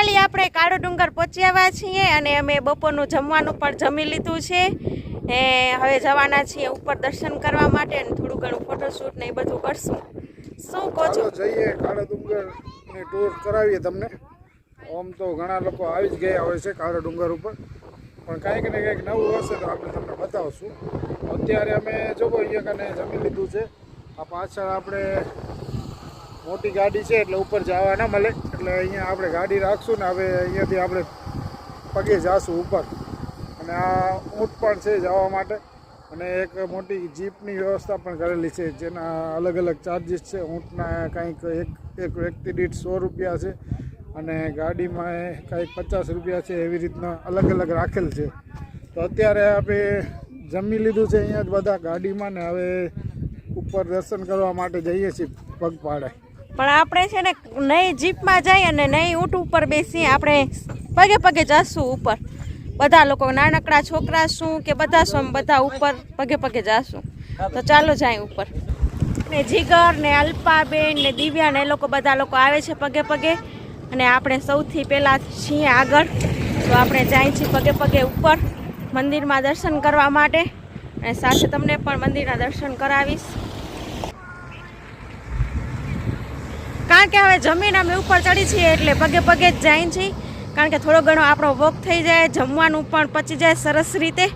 Finally આપણે કાળો ડુંગર પહોંચી આવ્યા છીએ અને અમે બપોરનું જમવાનું પણ જમી લીધું છે ને હવે જવાના છીએ ઉપર દર્શન કરવા માટે અને થોડું ઘણું ફોટોશૂટ ને એ બધું કરશું. શું કહો છો? જઈએ કાળો ડુંગરની ટૂર કરાવીએ તમને. આમ તો ઘણા લોકો આવી જ ગયા હોય છે કાળો ડુંગર ઉપર, પણ કાંઈક ને કંઈક નવું હશે તો આપણે તમને બતાવશું. અત્યારે અમે જો અહીંયા કને જમી લીધું છે. આ પાછળ આપણે મોટી ગાડી છે એટલે ઉપર જવા ના મળે, એટલે અહીંયા આપણે ગાડી રાખશું ને હવે અહીંયાથી આપણે પગે જઈશું ઉપર. અને આ ઊંટ પણ છે જવા માટે, અને એક મોટી જીપની વ્યવસ્થા પણ કરેલી છે જેના અલગ અલગ ચાર્જીસ છે. ઊંટના કંઈક એક વ્યક્તિ દીઠ 100 રૂપિયા છે અને ગાડીમાં કંઈક 50 રૂપિયા છે. એવી રીતના અલગ અલગ રાખેલ છે. તો અત્યારે આપણે જમી લીધું છે અહીંયા જ બધા ગાડીમાં ને હવે ઉપર દર્શન કરવા માટે જઈએ છીએ પગપાળે. પણ આપણે છે ને નહીં જીપમાં જઈએ અને નહીં ઊંટ ઉપર બેસીએ, આપણે પગે પગે જઈશું ઉપર. બધા લોકો નાનકડા છોકરા શું કે બધા શું બધા ઉપર પગે પગે જઈશું. તો ચાલો જાય ઉપર. ને જીગર ને અલ્પાબેન ને દિવ્યા ને એ લોકો બધા લોકો આવે છે પગે પગે, અને આપણે સૌથી પહેલાં છીએ આગળ. તો આપણે જાય છીએ પગે પગે ઉપર મંદિરમાં દર્શન કરવા માટે, અને સાથે તમને પણ મંદિરના દર્શન કરાવીશ. કારણ કે હવે જમીન અમે ઉપર ચડી છીએ એટલે પગે પગે જ જાય છીએ, કારણ કે થોડો ઘણો આપણો વોક થઈ જાય, જમવાનું પણ પચી જાય સરસ રીતે.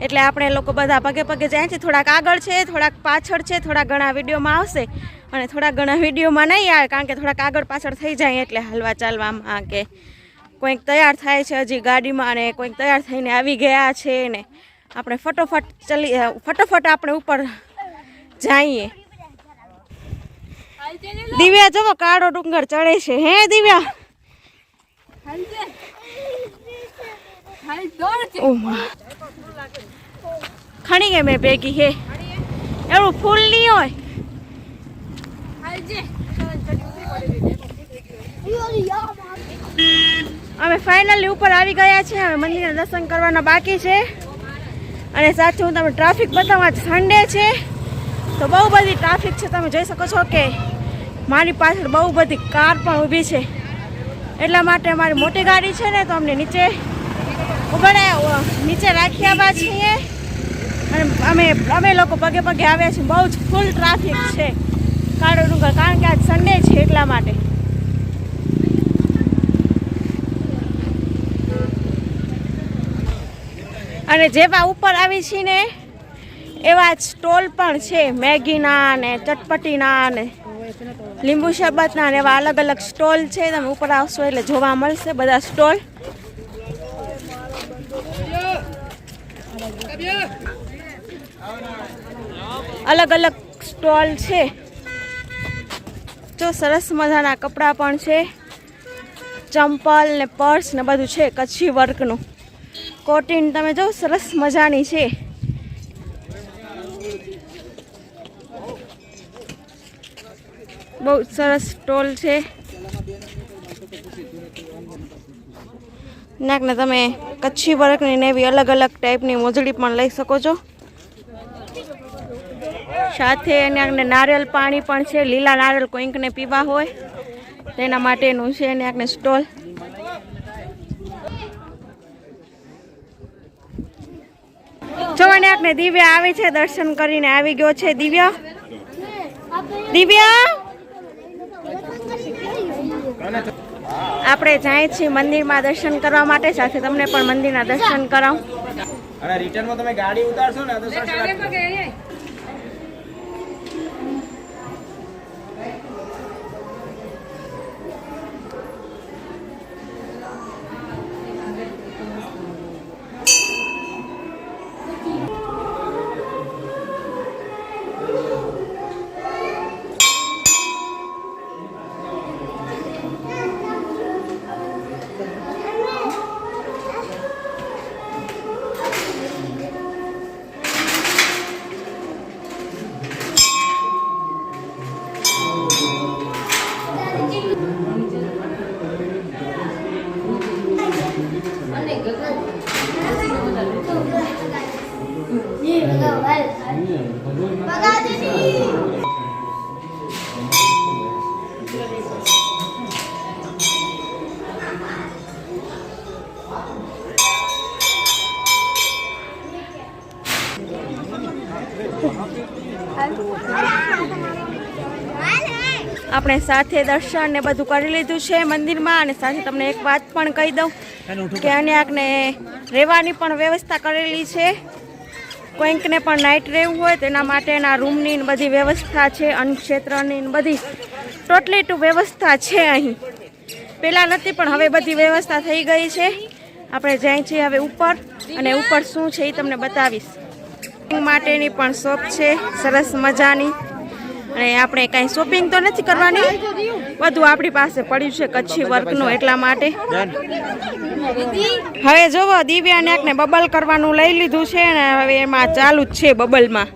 એટલે આપણે લોકો બધા પગે પગે જાય છે. થોડાક આગળ છે, થોડાક પાછળ છે, થોડા ઘણા વિડીયોમાં આવશે અને થોડા ઘણા વિડીયોમાં નહીં આવે, કારણ કે થોડાક આગળ પાછળ થઈ જાય એટલે હાલવા ચાલવામાં. કે કોઈક તૈયાર થાય છે હજી ગાડીમાં અને કોઈક તૈયાર થઈને આવી ગયા છે ને આપણે ફટોફટ આપણે ઉપર જઈએ. દિવ્યા જો કાળો ડુંગર ચડે છે. હે દિવ્યા? ખણી ગઈ મેં ભેગી. હે એવું ફૂલ નહીં હોય. અમે ફાઇનલી ઉપર આવી ગયા છે. હવે મંદિરના દર્શન કરવાના બાકી છે, અને સાથે હું તમને ટ્રાફિક બતાવવા. સન્ડે છે તો બહુ બધી ટ્રાફિક છે. તમે જોઈ શકો છો કે મારી પાછળ બહુ બધી કાર પણ ઊભી છે. એટલા માટે અમારી મોટી ગાડી છે ને તો અમને નીચે નીચે રાખી આવ્યા છીએ, અને અમે લોકો પગે પગે આવ્યા છીએ. બહુ જ ફૂલ ટ્રાફિક છે કાળો ડુંગર, કારણ કે આજ સન્ડે છે એટલા માટે. અને જેવા ઉપર આવી છીએ ને એવા જ સ્ટોલ પણ છે, મેગીના ને ચટપટીના ને લીંબુ શરબતના ને એવા અલગ અલગ સ્ટોલ છે. તમે ઉપર આવશો એટલે જોવા મળશે બધા સ્ટોલ. અલગ અલગ સ્ટોલ છે. જો સરસ મજાના કપડાં પણ છે, ચંપલ ને પર્સ ને બધું છે. કચ્છી વર્કનું કોટીન તમે જો સરસ મજાની છે. બહુ સરસ સ્ટોલ છે. નાકને તમે કચ્છી વર્કની ને એવી અલગ અલગ ટાઈપની મોજડી પણ લઈ શકો છો. સાથે નાકને નારિયેલ પાણી પણ છે. લીલા નારિયેલ કોઈકને પીવા હોય તેના માટેનું છે નાકને સ્ટોલ. જોવાને આપણે દિવ્યા આવી છે, દર્શન કરીને આવી ગયો છે. દિવ્યા આપણે જાય છીએ મંદિરમાં દર્શન કરવા માટે. સાથે તમને પણ મંદિરના દર્શન કરાવું. અને રિટર્નમાં તમે ગાડી ઉતારશો ને તો આપણે સાથે દર્શન ને બધું કરી લીધું છે મંદિરમાં, અને સાથે તમને એક વાત પણ કહી દઉં કે અહીંયાને રહેવાની પણ વ્યવસ્થા કરેલી છે. કોઈકને પણ નાઇટ રહેવું હોય તેના માટેના રૂમની ને બધી વ્યવસ્થા છે, અન્નક્ષેત્રની ને બધી ટોટલી ટુ વ્યવસ્થા છે અહીં. પહેલાં નથી પણ હવે બધી વ્યવસ્થા થઈ ગઈ છે. આપણે જઈએ છીએ હવે ઉપર, અને ઉપર શું છે એ તમને બતાવીશ. માટેની પણ શોપ છે સરસ મજાની, અને આપણે કાંઈ શોપિંગ તો નથી કરવાની, બધું આપણી પાસે પડ્યું છે કચ્છી વર્કનું, એટલા માટે. હવે જોવો દિવ્યાને બબલ કરવાનું લઈ લીધું છે, અને હવે એમાં ચાલુ જ છે બબલમાં.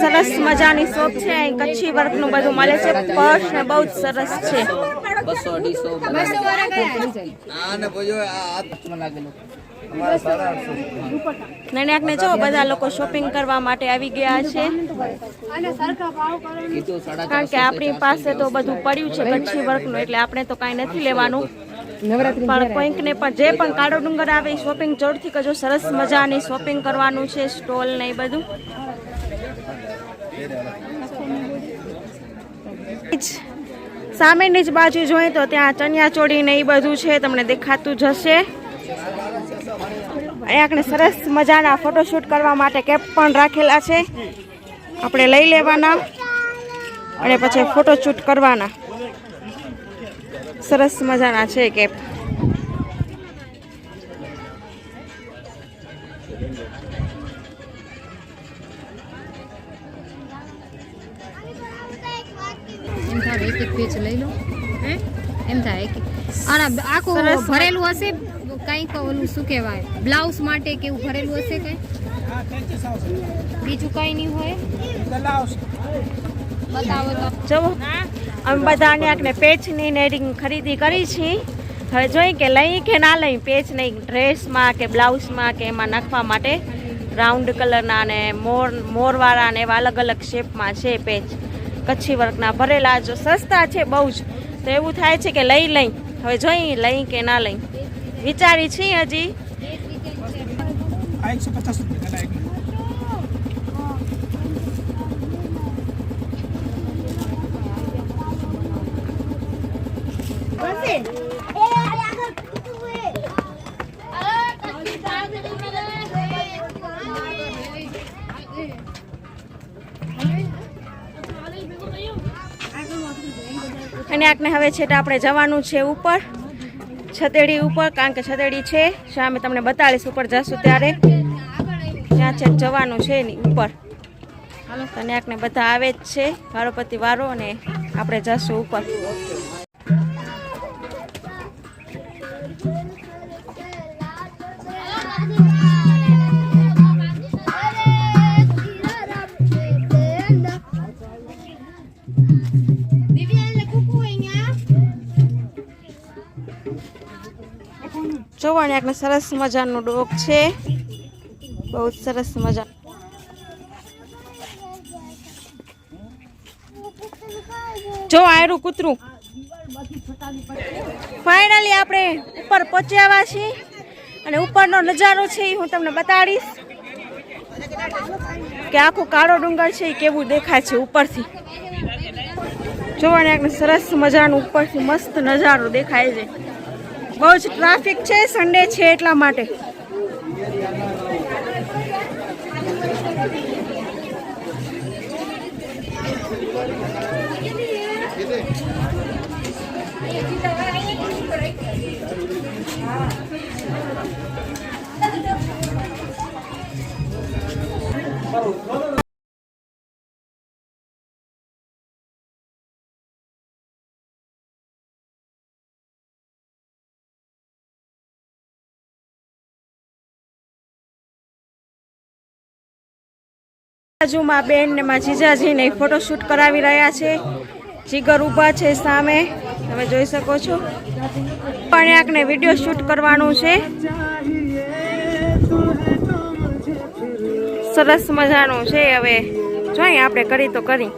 સરસ મજાની શોપ છે, અહીં કચ્છી વર્કનું બધું મળે છે. પર્સ ને બહુ જ સરસ છે. નૈનાકને જો બધા લોકો શોપિંગ કરવા માટે આવી ગયા છે, કારણ કે આપણી પાસે તો બધું પડ્યું છે કચ્છી વર્કનું, એટલે આપણે તો કાંઈ નથી લેવાનું. પણ કોઈકને પણ જે પણ કાળો ડુંગર આવે શોપિંગ જોરથી કરજો. સરસ મજાની શોપિંગ કરવાનું છે, સ્ટોલ ને એ બધું. સામેની જ બાજુ જોઈએ તો ત્યાં ચણિયા ચોળી ને એ બધું છે, તમને દેખાતું જ હશે. અહીંયા સરસ મજાના ફોટોશૂટ કરવા માટે કેપ પણ રાખેલા છે, આપણે લઈ લેવાના અને પછી ફોટોશૂટ કરવાના. સરસ મજાના છે કેપ. એક પેજ લઈ લો, એમ થાય કે આખું ભરેલું હશે કંઈક, ઓલું શું કહેવાય બ્લાઉઝ માટે કેવું ભરેલું હશે કંઈ, બીજું કંઈ નહીં હોય. બતાવો તો. જુઓ અમે બધાને આખને પેચની નેરિંગ ખરીદી કરી છે. હવે જોઈ કે લઈ કે ના લઈ પેચ નહીં, ડ્રેસમાં કે બ્લાઉઝમાં કે એમાં નાખવા માટે. રાઉન્ડ કલરના ને મોરવાળા ને એવા અલગ અલગ શેપમાં છે પેચ કચ્છી વર્કના ભરેલા. જો સસ્તા છે બહુ જ, તો એવું થાય છે કે લઈ. હવે જોઈ લઈ કે ના લઈ વિચારી છીએ હજી. અને આકને હવે છેટા આપણે જવાનું છે ઉપર, છતેડી ઉપર, કારણ કે છતેડી છે સામે, તમને બતાડીશ ઉપર જશું ત્યારે. ત્યાં છે જવાનું છે ની ઉપર. અને આકને બધા આવે જ છે વારોપતિ વારો, અને આપણે જશું ઉપર. જોવાની આકને સરસ મજાનું ડોક છે, બહુ સરસ મજા. જો આયરું કૂતરું. ફાઇનલી આપણે ઉપર પહોંચ્યા છીએ, અને ઉપરનો નજારો છે એ હું તમને બતાડીશ કે આખો કાળો ડુંગર છે એ કેવું દેખાય છે ઉપરથી. જોવાની આકને સરસ મજાનું ઉપરથી મસ્ત નજારો દેખાય છે. બહુ જ ટ્રાફિક છે, સન્ડે છે એટલા માટે. બાજુમાં બેન ને માં જીજાજીને ફોટોશૂટ કરાવી રહ્યા છે. જીગર ઊભા છે સામે, તમે જોઈ શકો છો. પણ આકને વિડીયો શૂટ કરવાનું છે. સરસ મજાનું છે. હવે જોઈએ આપણે કરી તો કરી.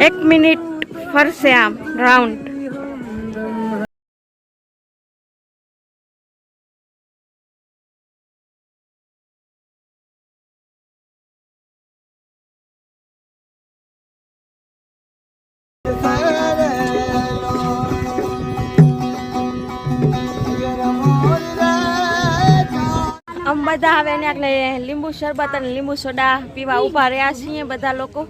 1 મિનિટ ફરશે આમ રાઉન્ડ. અમે બધા હવે ને એટલે લીંબુ શરબત અને લીંબુ સોડા પીવા ઊભા રહ્યા છીએ બધા લોકો.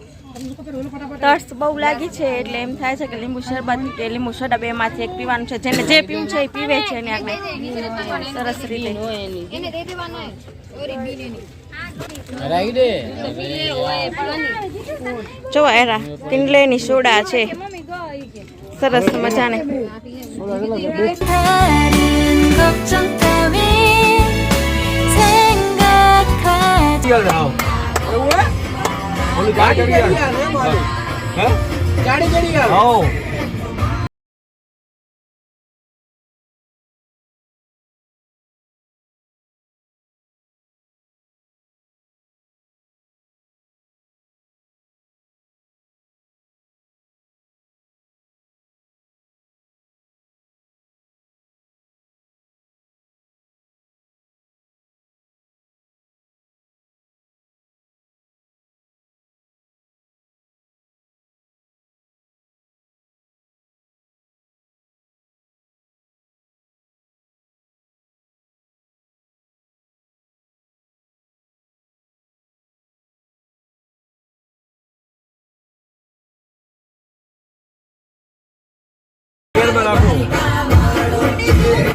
તરસ બહુ લાગી છે એટલે એમ થાય છે કે લીંબુ શરબત કે લીંબુ સોડા બેમાંથી એક પીવાનું છે. જેને જે પીવું છે એ પીવે છે ને આપણે સરસ રીતે. એને દે દેવાનો ઓરી બીને ની જો એરા કિંડલેની સોડા છે સરસ મજાને. ગાડી